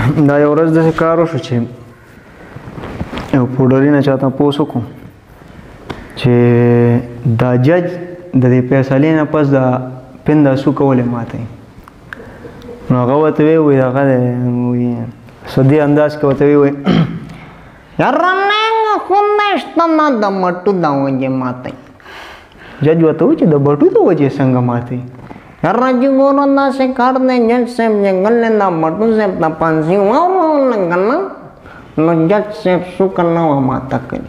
دا یو ورځ داسې کار وشو چې یو پوډري نه چاته پوس وکړو چې دا جج د دې فیصلې نه پس دا پنداسو کولې ماته نو هغه ورته وایي هغه سدي انداز کې ورته وایي یارانه خو نشته نه د مټو د وجې ماته جج ورته وایي چې د بټو د وجې څنګه ماته Raji guru nasi karne jat jangan lenda matu sep tapan si wow nengkana nujat sep sukana wa mata kini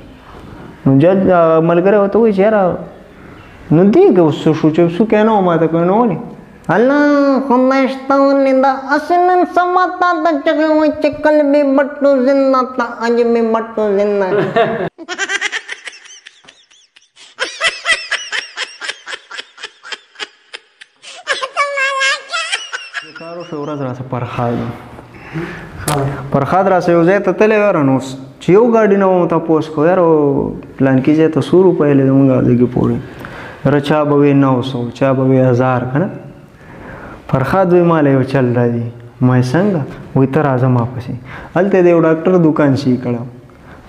nujat malgare waktu itu cara nanti ke usus sep sukana wa mata kini oli Allah khunas tahun lenda asinan samata tak jaga wajikal be batu zinna tak aja be batu zinna کارو شو ورځ راځه پرخاد راځه یو ځای ته تللی وره نو چې یو ګاډي نه وم تپوس کو یاره پلانکي ځای ته 100 روپۍ لري زموږ لږې پورې یاره چا به وي 900 چا به وي 1000 که نه فرخاد وایي ماله یو چل راځي ما څنګه وایي ته راځه ما پسې هلته د یو ډاکټر دوکان شي کړه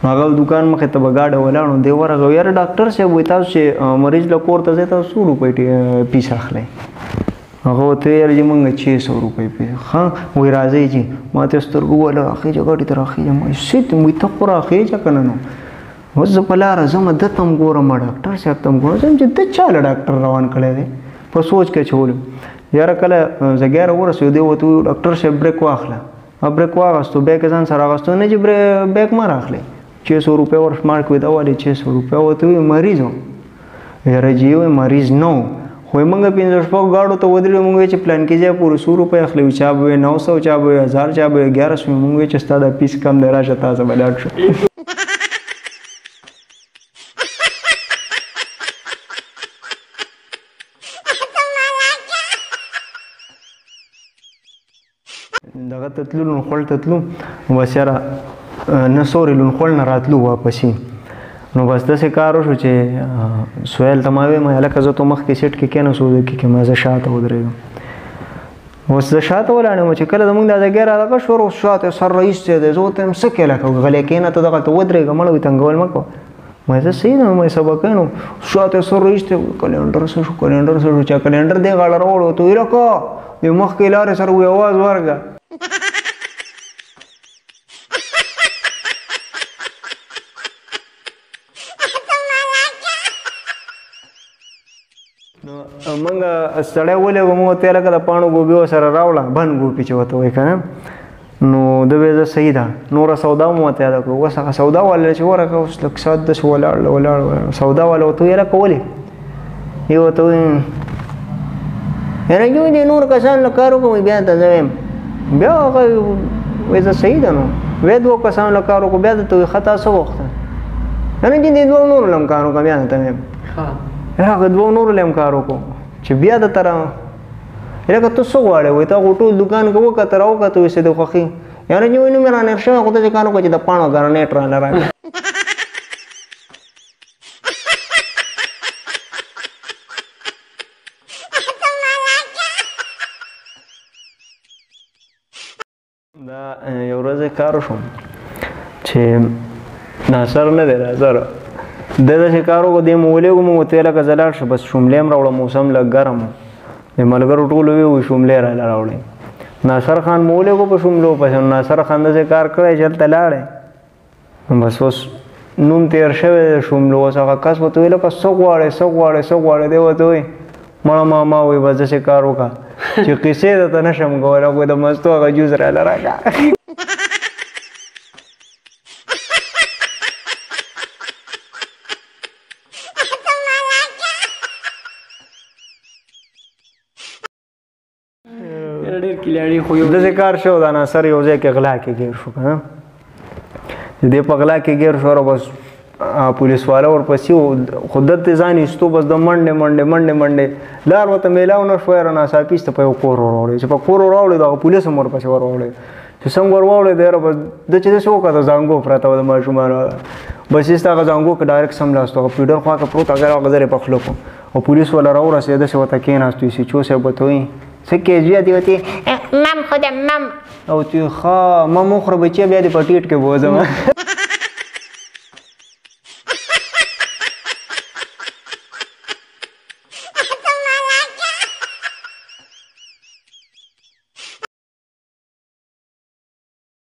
هغه دوکان مخې ته به ګاډه ولاړ نو دی ورغه یاره ډاکټر صاحب وایي تاسو چې مریض له کور ته ځئ تاسو 100 روپۍ پیس اخلئ هغه ورته ویل چې موږ 600 روپۍ پیسې ښه وایي راځئ چې ما ته سترګو وله راخېږه ګاډي ته راخېږه ما سیت وایي ته خو راخېږه که نه نو اوس زه په لاره ځم ده ته هم ګورم ډاکټر صاحب ته هم ګورم چې ده چا له ډاکټر روان کړی دی په سوچ کې اچولم یاره کله زه 11 ورسېدو دی ورته وویل ډاکټر صاحب بریک واخله بریک واخیستو بیک یې ځان سره اخیستو نه چې بیک مه راخلې 600 روپۍ ور شمار کړو دا ولې 600 روپۍ ورته وایي مریض وم یاره جی وایي مریض نه و خو موږ 15 شپږ ګاډو ته ودرېدو موږ وایي چې پلانکي ځای پورې 100 روپۍ اخلي چا به وایي 900 چا به وایي 1000 چا به وایي 1100 موږ وایي چې ستا دا پیس کم دی راشه تازه به لاړ شو دغه ته تلو لونخوړ ته تلو بس یاره نه سوري لونخوړ نه راتلو واپسې نو بس داسې کار وشو چې سهیل ته ما ویل ما هلکه زه تو مخکې سیټ کې کېناستو کې ما زه شاته ودرېږم اوس زه شاته ولاړم چې کله زموږ دا ځای هغه شور اوس شاته سر رئیس دی زه ورته وایم څه کې لکه غلی کېنه ته دغلته ودرېږه مړه وي تنګول مه کوه ما زه صحیح ده ما سبق نو شاته سر رئیس دی کلنډر څه شو کلنډر څه شو چې کلنډر دی غاړه راوړو ورته ویې لکه د مخکې لارې سره وی اواز ورکړه موږ سړی ولېږو موږ ورته لکه د پاڼو ګوبي ورسره راوړه بند ګوبي چې ورته وایي که نه نو ده ویې زه صحیح ده نوره سودا مو ورته یاده کړو اوس هغه سودا والا چې ورغه اوس لږ ساعت داسې ولاړ سودا والا ورته ویې لکه ولې یې ورته وایي یاره جو دې نور کسان له کار وکړو بیا ته زه وایم بیا هغه وایي زه صحیح ده نو وایي 2 کسان له کار وکړو بیا درته وایي ښه تا څه غوښته یعنې چې دې 2 نورو له هم کار وکړه بیا درته وایم هغه 2 نورو له هم کار وکړو چې بیا درته لکه ته څه غواړې وایي تا خو ټول دوکان کې وکته راوکته وایي څه دې خوښي یعنې چې وایي نو مې رانېر شوی خو داسې کار وکړه چې د پاڼو ګرنېټ راله راکړه دا یو ورځ کار وشو چې ناصر نه دی ناصر د داسې کار وکړو دې مو ولېږو مو ورته لکه زه لاړ شه بس شوملې هم راوړه موسم لږ ګرم و د ملګرو ټولو ویې شوملې راله راوړئ ناصر خان مو ولېږو په شوملو پسې ناصر خان داسې کار کړی چې هلته لاړی بس اوس نوم تېر شوی دی شوملو اوس هغه کس ورته ویل لکه څه غواړې څه غواړې څه غواړې دی ورته وایي مړه ماما وایي بس داسې کار وکړه چې قیسې درته نه شم کولی خو د مستو هغه جوز راله راکړه داسې کار شو دا ناصر یو ځای کې غلا کې ګیر شو که نه دې په غلا کې ګیر شو بس پولیس والا ورپسې و خو دلته ځان ایستو بس د منډې لار ورته میلاو نه شوی را ناڅاپي ایسته په یو کور وراوړی چې په کور وراوړی دغه پولیس هم ورپسې وراوړی چې څنګه ور واوړی دی یاره بس ده چې داسې وکړه زانګو پرته وه د ماشومانو بس ایسته هغه زانګو کې ډایرکټ سملاستو هغه پیډر خوا کې پروت هغه زر یې په خوله کړو او پولیس والا راورسېد داسې ورته کېناستو ایسي چو صاحب ورته وایي سکه بیا دی وتی مام خودم مام او تی خا ما مخره بچی بیا دی پټیټ کې بوزم